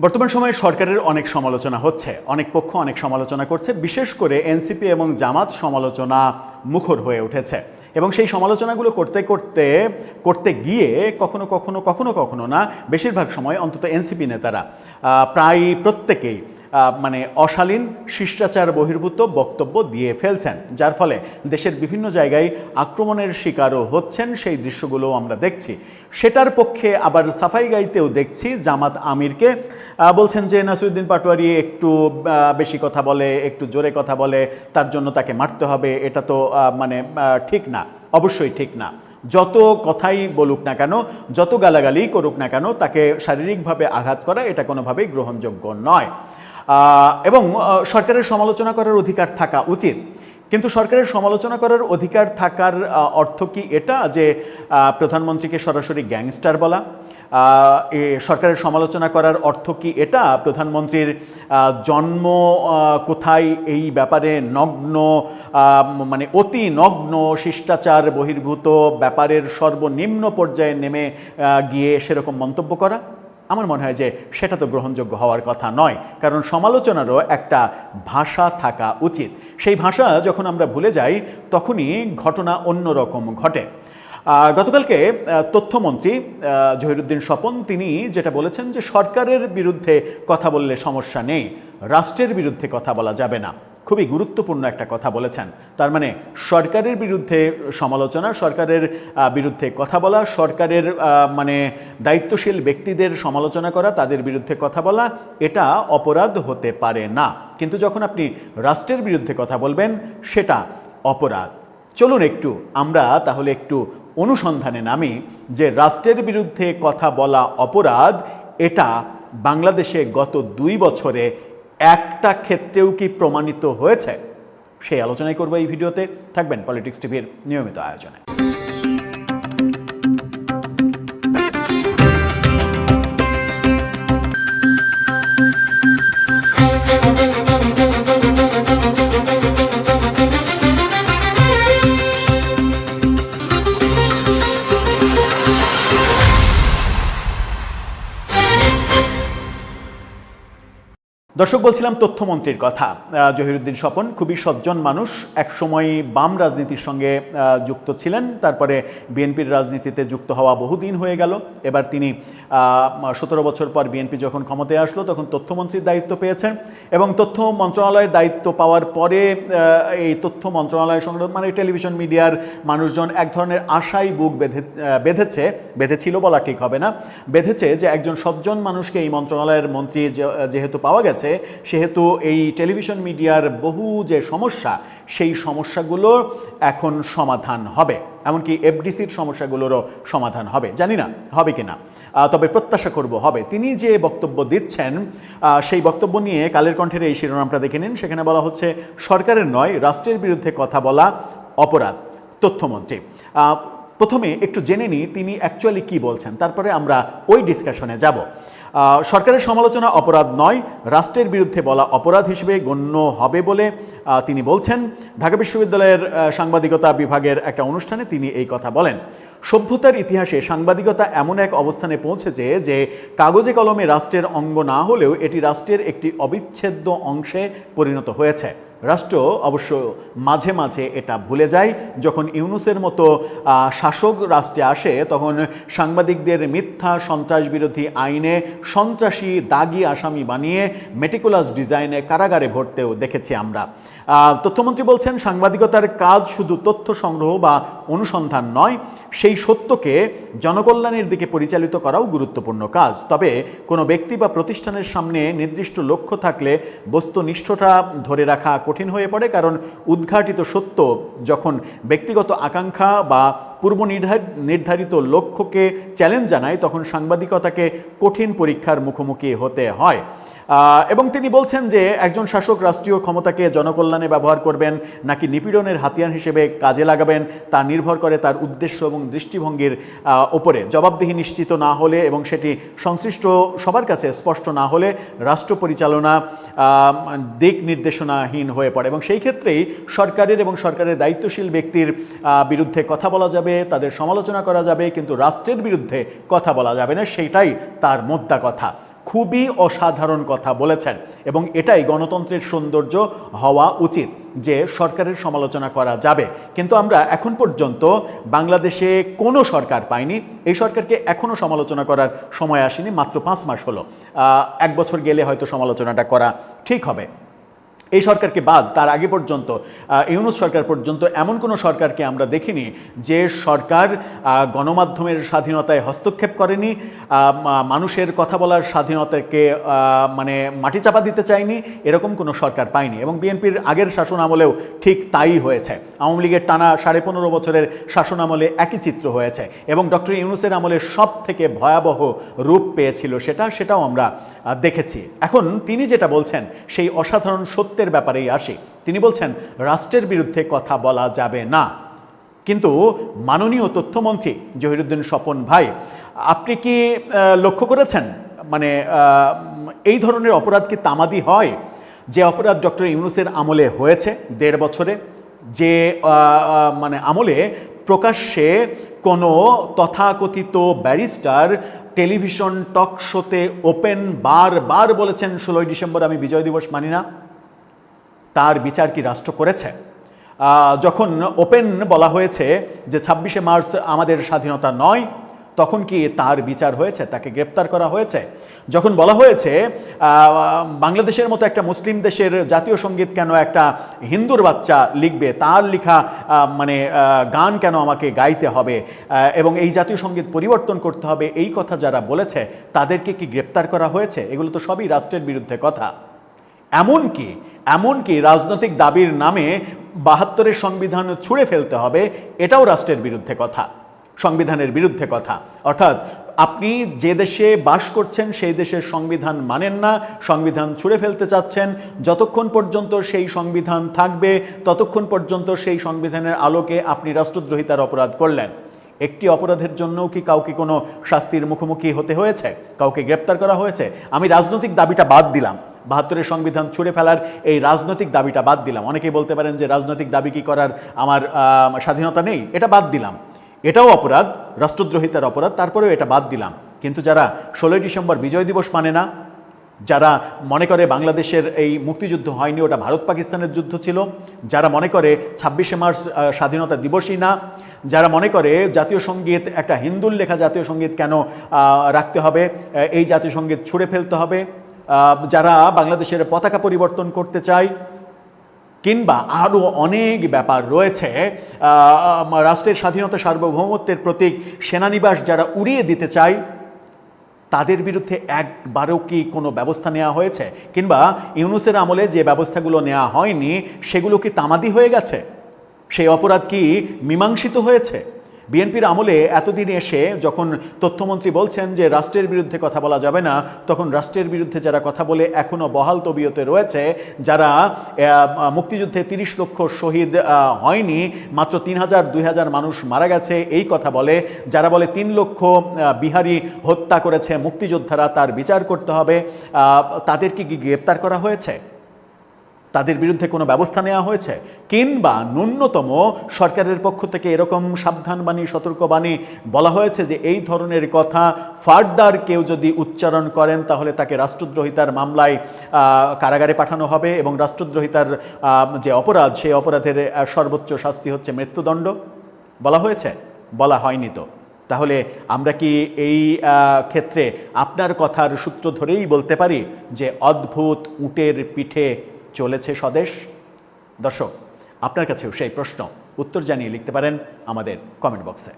বর্তমান সময়ে সরকারের অনেক সমালোচনা হচ্ছে, অনেক পক্ষ অনেক সমালোচনা করছে, বিশেষ করে এনসিপি এবং জামাত সমালোচনা মুখর হয়ে উঠেছে এবং সেই সমালোচনাগুলো করতে গিয়ে কখনো না, বেশিরভাগ সময় অন্তত এনসিপি নেতারা প্রায় প্রত্যেকেই অশালীন শিষ্টাচার বহির্ভূত বক্তব্য দিয়ে ফেলছেন, যার ফলে দেশের বিভিন্ন জায়গায় আক্রমণের শিকারও হচ্ছেন। সেই দৃশ্যগুলো আমরা দেখছি। সেটার পক্ষে আবার সাফাই গাইতেও দেখছি জামাত আমিরকে, বলছেন যে নাসিরুদ্দিন পাটোয়ারি একটু বেশি কথা বলে, একটু জোরে কথা বলে, তার জন্য তাকে মারতে হবে। এটা তো ঠিক না, অবশ্যই ঠিক না। যত কথাই বলুক না কেন, যত গালাগালি করুক না কেন, তাকে শারীরিকভাবে আঘাত করা এটা কোনোভাবেই গ্রহণযোগ্য নয়। এবং সরকারের সমালোচনা করার অধিকার থাকা উচিত, কিন্তু সরকারের সমালোচনা করার অধিকার থাকার অর্থ কি এটা যে প্রধানমন্ত্রীকে সরাসরি গ্যাংস্টার বলা? সরকারের সমালোচনা করার অর্থ কি এটা প্রধানমন্ত্রীর জন্ম কোথায় এই ব্যাপারে অতি নগ্ন শিষ্টাচার বহির্ভূত ব্যাপারের সর্বনিম্ন পর্যায়ে নেমে গিয়ে সেরকম মন্তব্য করা? আমার মনে হয় যে সেটা তো গ্রহণযোগ্য হওয়ার কথা নয়, কারণ সমালোচনারও একটা ভাষা থাকা উচিত। সেই ভাষা যখন আমরা ভুলে যাই তখনই ঘটনা অন্যরকম ঘটে। গতকালকে তথ্যমন্ত্রী জহিরুদ্দিন স্বপন তিনি যেটা বলেছেন যে সরকারের বিরুদ্ধে কথা বললে সমস্যা নেই, রাষ্ট্রের বিরুদ্ধে কথা বলা যাবে না। খুবই গুরুত্বপূর্ণ একটা কথা বলেছেন। তার মানে সরকারের বিরুদ্ধে সমালোচনা, সরকারের বিরুদ্ধে কথা বলা, সরকারের দায়িত্বশীল ব্যক্তিদের সমালোচনা করা, তাদের বিরুদ্ধে কথা বলা, এটা অপরাধ হতে পারে না। কিন্তু যখন আপনি রাষ্ট্রের বিরুদ্ধে কথা বলবেন সেটা অপরাধ। চলুন আমরা তাহলে একটু অনুসন্ধানে নামি যে রাষ্ট্রের বিরুদ্ধে কথা বলা অপরাধ এটা বাংলাদেশে গত 2 বছরে একটা ক্ষেত্রেও কি প্রমাণিত হয়েছে? সেই আলোচনাই করবো এই ভিডিওতে। থাকবেন পলিটিক্স টিভির নিয়মিত আয়োজনে। দর্শক, বলছিলাম তথ্যমন্ত্রীর কথা। জহিরুদ্দিন স্বপন খুবই সজ্জন মানুষ, একসময় বাম রাজনীতির সঙ্গে যুক্ত ছিলেন, তারপরে বিএনপির রাজনীতিতে যুক্ত হওয়া বহুদিন হয়ে গেল। এবার তিনি 17 বছর পর বিএনপি যখন ক্ষমতায় আসলো তখন তথ্যমন্ত্রীর দায়িত্ব পেয়েছেন এবং তথ্য মন্ত্রণালয়ের দায়িত্ব পাওয়ার পরে এই তথ্য মন্ত্রণালয় সংক্রান্ত টেলিভিশন মিডিয়ার মানুষজন এক ধরনের আশায় বুক বেঁধেছিল বলা ঠিক হবে না, বেঁধেছে যে একজন সজ্জন মানুষকে এই মন্ত্রণালয়ের মন্ত্রী যেহেতু পাওয়া গেছে সেহেতু এই টেলিভিশন মিডিয়ার বহু যে সমস্যা, সেই সমস্যাগুলো এখন সমাধান হবে, এমনকি এফডিসির সমস্যাগুলোরও সমাধান হবে। জানি না হবে কিনা, তবে প্রত্যাশা করব হবে। তিনি যে বক্তব্য দিচ্ছেন সেই বক্তব্য নিয়ে কালের কণ্ঠের এই শিরোনামটা দেখে নিন। সেখানে বলা হচ্ছে সরকারের নয়, রাষ্ট্রের বিরুদ্ধে কথা বলা অপরাধ। তথ্যমন্ত্রী প্রথমে একটু জেনে নিই তিনি অ্যাকচুয়ালি কি বলছেন, তারপরে আমরা ওই ডিসকাশনে যাব। সরকারের সমালোচনা অপরাধ নয়, রাষ্ট্রের বিরুদ্ধে বলা অপরাধ হিসেবে গণ্য হবে বলে তিনি বলছেন। ঢাকা বিশ্ববিদ্যালয়ের সাংবাদিকতা বিভাগের একটা অনুষ্ঠানে তিনি এই কথা বলেন। সভ্যতার ইতিহাসে সাংবাদিকতা এমন এক অবস্থানে পৌঁছেছে যে কাগজে কলমে রাষ্ট্রের অঙ্গ না হলেও এটি রাষ্ট্রের একটি অবিচ্ছেদ্য অংশে পরিণত হয়েছে। রাষ্ট্র অবশ্য মাঝে মাঝে এটা ভুলে যায়। যখন ইউনূসের মতো শাসক রাষ্ট্রে আসে তখন সাংবাদিকদের মিথ্যা সন্ত্রাস বিরোধী আইনে সন্ত্রাসী দাগি আসামি বানিয়ে মেটিকুলাস ডিজাইনে কারাগারে ভরতেও দেখেছি আমরা। তথ্যমন্ত্রী বলছেন সাংবাদিকতার কাজ শুধু তথ্য সংগ্রহ বা অনুসন্ধান নয়, সেই সত্যকে জনকল্যাণের দিকে পরিচালিত করাও গুরুত্বপূর্ণ কাজ। তবে কোনো ব্যক্তি বা প্রতিষ্ঠানের সামনে নির্দিষ্ট লক্ষ্য থাকলে বস্তুনিষ্ঠতা ধরে রাখা কঠিন হয়ে পড়ে, কারণ উদ্ঘাটিত সত্য যখন ব্যক্তিগত আকাঙ্ক্ষা বা পূর্ব নির্ধারিত লক্ষ্যকে চ্যালেঞ্জ জানায় তখন সাংবাদিকতাকে কঠিন পরীক্ষার মুখোমুখি হতে হয়। এবং তিনি বলছেন যে একজন শাসক রাষ্ট্রীয় ক্ষমতাকে জনকল্যাণে ব্যবহার করবেন নাকি নিপীড়নের হাতিয়ার হিসেবে কাজে লাগাবেন তা নির্ভর করে তার উদ্দেশ্য এবং দৃষ্টিভঙ্গির ওপরে। জবাবদিহি নিশ্চিত না হলে এবং সেটি সংশ্লিষ্ট সবার কাছে স্পষ্ট না হলে রাষ্ট্র পরিচালনা দিক নির্দেশনাহীন হয়ে পড়ে এবং সেই ক্ষেত্রেই সরকারের এবং সরকারের দায়িত্বশীল ব্যক্তির বিরুদ্ধে কথা বলা যাবে, তাদের সমালোচনা করা যাবে, কিন্তু রাষ্ট্রের বিরুদ্ধে কথা বলা যাবে না। সেইটাই তার মোদ্দা কথা। খুবই অসাধারণ কথা বলেছেন এবং এটাই গণতন্ত্রের সৌন্দর্য হওয়া উচিত যে সরকারের সমালোচনা করা যাবে। কিন্তু আমরা এখন পর্যন্ত বাংলাদেশে কোনো সরকার পাইনি, এই সরকারকে এখনও সমালোচনা করার সময় আসেনি, মাত্র 5 মাস হলো। 1 বছর গেলে হয়তো সমালোচনাটা করা ঠিক হবে। এই সরকারকে বাদ তার আগে পর্যন্ত ইউনূস সরকার পর্যন্ত এমন কোনো সরকারকে আমরা দেখিনি যে সরকার গণমাধ্যমের স্বাধীনতায় হস্তক্ষেপ করেনি, মানুষের কথা বলার স্বাধীনতাকে মানে মাটিচাপা দিতে চায়নি, এরকম কোনো সরকার পায়নি। এবং বিএনপির আগের শাসন আমলেও ঠিক তাই হয়েছে। আওয়ামী লীগের টানা 15.5 বছরের শাসন আমলে একই চিত্র হয়েছে এবং ডক্টর ইউনূসের আমলে সব থেকে ভয়াবহ রূপ পেয়েছিল সেটাও আমরা দেখেছি। এখন তিনি যেটা বলছেন সেই অসাধারণ সত্যের ব্যাপারেই আসি। তিনি বলছেন রাষ্ট্রের বিরুদ্ধে কথা বলা যাবে না, কিন্তু মাননীয় তথ্যমন্ত্রী জহিরুদ্দিন স্বপন ভাই, আপনি কি লক্ষ্য করেছেন মানে এই ধরনের অপরাধ কি তামাদি হয়? যে অপরাধ ডক্টর ইউনূসের আমলে হয়েছে 1.5 বছরে, যে মানে আমলে প্রকাশ্যে কোনো তথাকথিত ব্যারিস্টার টেলিভিশন টক শোতে ওপেন বার বলেছেন 16ই ডিসেম্বর আমি বিজয় দিবস মানি না, তার বিচার কি রাষ্ট্র করেছে? যখন ওপেন বলা হয়েছে যে 26শে মার্চ আমাদের স্বাধীনতা নয়, তখন কি তার বিচার হয়েছে? তাকে গ্রেপ্তার করা হয়েছে? যখন বলা হয়েছে বাংলাদেশের মতো একটা মুসলিম দেশের জাতীয় সঙ্গীত কেন একটা হিন্দুর বাচ্চা লিখবে, তার লেখা মানে গান কেন আমাকে গাইতে হবে এবং এই জাতীয় সঙ্গীত পরিবর্তন করতে হবে, এই কথা যারা বলেছে তাদেরকে কি গ্রেপ্তার করা হয়েছে? এগুলো তো সবই রাষ্ট্রের বিরুদ্ধে কথা। এমনকি রাজনৈতিক দাবির নামে 72-এর সংবিধান ছুঁড়ে ফেলতে হবে, এটাও রাষ্ট্রের বিরুদ্ধে কথা, সংবিধানের বিরুদ্ধে কথা। অর্থাৎ আপনি যে দেশে বাস করছেন সেই দেশের সংবিধান মানেন না, সংবিধান ছুঁড়ে ফেলতে চাচ্ছেন। যতক্ষণ পর্যন্ত সেই সংবিধান থাকবে ততক্ষণ পর্যন্ত সেই সংবিধানের আলোকে আপনি রাষ্ট্রদ্রোহিতার অপরাধ করলেন। একটি অপরাধের জন্যও কি কাউকে কোনো শাস্তির মুখোমুখি হতে হয়েছে? কাউকে গ্রেপ্তার করা হয়েছে? আমি রাজনৈতিক দাবিটা বাদ দিলাম, 72-এর সংবিধান ছুঁড়ে ফেলার এই রাজনৈতিক দাবিটা বাদ দিলাম। অনেকেই বলতে পারেন যে রাজনৈতিক দাবি কি করার আমার স্বাধীনতা নেই, এটা বাদ দিলাম, এটাও অপরাধ, রাষ্ট্রদ্রোহিতার অপরাধ, তারপরেও এটা বাদ দিলাম। কিন্তু যারা 16ই ডিসেম্বর বিজয় দিবস মানে না, যারা মনে করে বাংলাদেশের এই মুক্তিযুদ্ধ হয়নি, ওটা ভারত পাকিস্তানের যুদ্ধ ছিল, যারা মনে করে 26শে মার্চ স্বাধীনতা দিবসই না, যারা মনে করে জাতীয় সঙ্গীত একটা হিন্দুর লেখা জাতীয় সঙ্গীত কেন রাখতে হবে, এই জাতীয় সঙ্গীত ছুঁড়ে ফেলতে হবে, যারা বাংলাদেশের পতাকা পরিবর্তন করতে চায়, কিংবা আরও অনেক ব্যাপার রয়েছে, রাষ্ট্রের স্বাধীনতা সার্বভৌমত্বের প্রতীক সেনানিবাস যারা উড়িয়ে দিতে চায়, তাদের বিরুদ্ধে একবারও কি কোনো ব্যবস্থা নেওয়া হয়েছে? কিংবা ইউনূসের আমলে যে ব্যবস্থাগুলো নেওয়া হয়নি সেগুলো কি তামাদি হয়ে গেছে? সেই অপরাধ কি মীমাংসিত হয়েছে? বিএনপির আমলে এতদিন এসে যখন তথ্যমন্ত্রী বলছেন যে রাষ্ট্রের বিরুদ্ধে কথা বলা যাবে না, তখন রাষ্ট্রের বিরুদ্ধে যারা কথা বলে এখনও বহাল তবিয়তে রয়েছে, যারা মুক্তিযুদ্ধে 30 লক্ষ শহীদ হয়নি, মাত্র 3000-2000 মানুষ মারা গেছে এই কথা বলে, যারা বলে 3 লক্ষ বিহারি হত্যা করেছে মুক্তিযোদ্ধারা, তার বিচার করতে হবে, তাদেরকে কি গ্রেপ্তার করা হয়েছে? তাদের বিরুদ্ধে কোনো ব্যবস্থা নেওয়া হয়েছে? কিংবা ন্যূনতম সরকারের পক্ষ থেকে এরকম সাবধানবাণী, সতর্কবাণী বলা হয়েছে যে এই ধরনের কথা ফার্দার কেউ যদি উচ্চারণ করেন তাহলে তাকে রাষ্ট্রদ্রোহিতার মামলায় কারাগারে পাঠানো হবে এবং রাষ্ট্রদ্রোহিতার যে অপরাধ সেই অপরাধের সর্বোচ্চ শাস্তি হচ্ছে মৃত্যুদণ্ড? বলা হয়েছে? বলা হয়নি তো। তাহলে আমরা কি এই ক্ষেত্রে আপনার কথার সূত্র ধরেই বলতে পারি যে অদ্ভুত উটের পিঠে চলেছে স্বদেশ? দর্শক, আপনার কাছেও সেই প্রশ্ন, উত্তর জানিয়ে লিখতে পারেন আমাদের কমেন্ট বক্সে।